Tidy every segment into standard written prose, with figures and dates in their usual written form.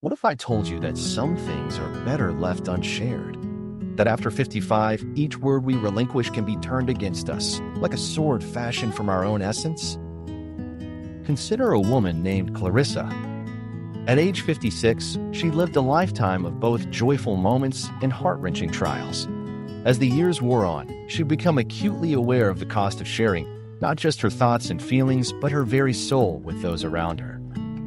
What if I told you that some things are better left unshared? That after 55, each word we relinquish can be turned against us, like a sword fashioned from our own essence? Consider a woman named Clarissa. At age 56, she lived a lifetime of both joyful moments and heart-wrenching trials. As the years wore on, she'd become acutely aware of the cost of sharing, not just her thoughts and feelings, but her very soul with those around her.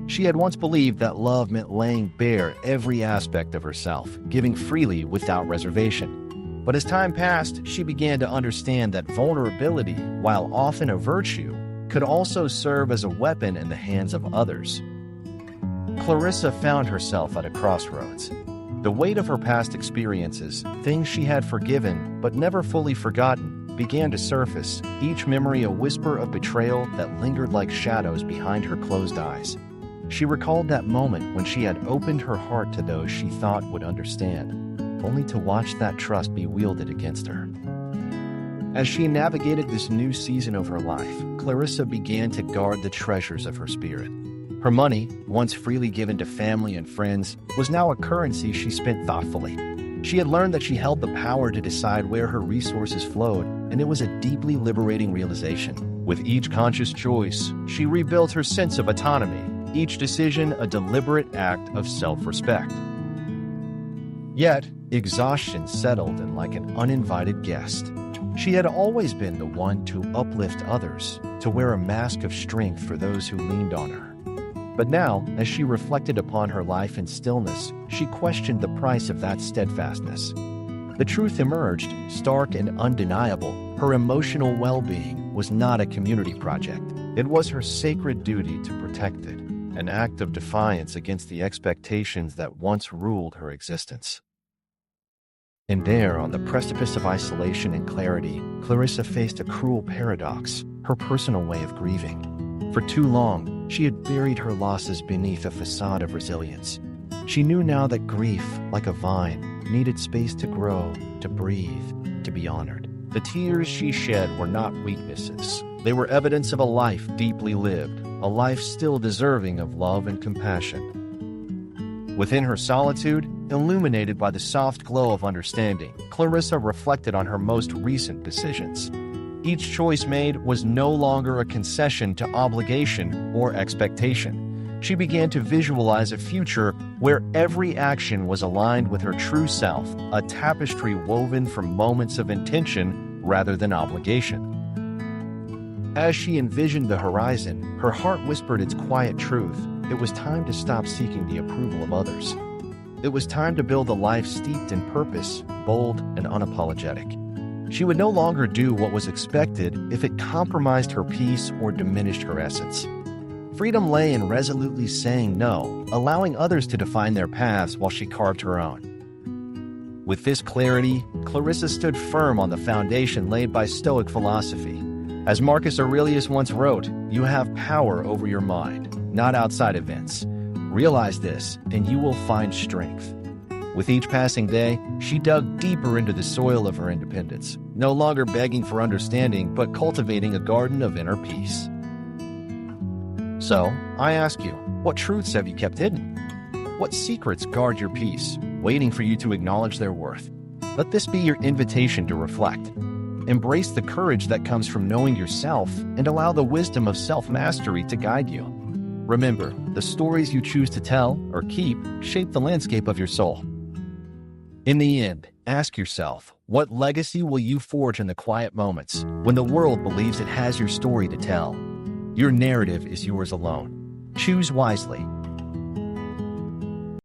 She had once believed that love meant laying bare every aspect of herself, giving freely without reservation. But as time passed, she began to understand that vulnerability, while often a virtue, could also serve as a weapon in the hands of others. Clarissa found herself at a crossroads. The weight of her past experiences, things she had forgiven but never fully forgotten, began to surface, each memory a whisper of betrayal that lingered like shadows behind her closed eyes. She recalled that moment when she had opened her heart to those she thought would understand, only to watch that trust be wielded against her. As she navigated this new season of her life, Clarissa began to guard the treasures of her spirit. Her money, once freely given to family and friends, was now a currency she spent thoughtfully. She had learned that she held the power to decide where her resources flowed, and it was a deeply liberating realization. With each conscious choice, she rebuilt her sense of autonomy, each decision a deliberate act of self-respect. Yet, exhaustion settled in like an uninvited guest. She had always been the one to uplift others, to wear a mask of strength for those who leaned on her. But now, as she reflected upon her life in stillness, she questioned the price of that steadfastness. The truth emerged, stark and undeniable. Her emotional well-being was not a community project. It was her sacred duty to protect it, an act of defiance against the expectations that once ruled her existence. And there, on the precipice of isolation and clarity, Clarissa faced a cruel paradox, her personal way of grieving. For too long, she had buried her losses beneath a facade of resilience. She knew now that grief, like a vine, needed space to grow, to breathe, to be honored. The tears she shed were not weaknesses. They were evidence of a life deeply lived, a life still deserving of love and compassion. Within her solitude, illuminated by the soft glow of understanding, Clarissa reflected on her most recent decisions. Each choice made was no longer a concession to obligation or expectation. She began to visualize a future where every action was aligned with her true self, a tapestry woven from moments of intention rather than obligation. As she envisioned the horizon, her heart whispered its quiet truth. It was time to stop seeking the approval of others. It was time to build a life steeped in purpose, bold and unapologetic. She would no longer do what was expected if it compromised her peace or diminished her essence. Freedom lay in resolutely saying no, allowing others to define their paths while she carved her own. With this clarity, Clarissa stood firm on the foundation laid by Stoic philosophy. As Marcus Aurelius once wrote, "You have power over your mind, not outside events. Realize this, and you will find strength." With each passing day, she dug deeper into the soil of her independence, no longer begging for understanding, but cultivating a garden of inner peace. So, I ask you, what truths have you kept hidden? What secrets guard your peace, waiting for you to acknowledge their worth? Let this be your invitation to reflect. Embrace the courage that comes from knowing yourself and allow the wisdom of self-mastery to guide you. Remember, the stories you choose to tell or keep shape the landscape of your soul. In the end, ask yourself, what legacy will you forge in the quiet moments when the world believes it has your story to tell? Your narrative is yours alone. Choose wisely,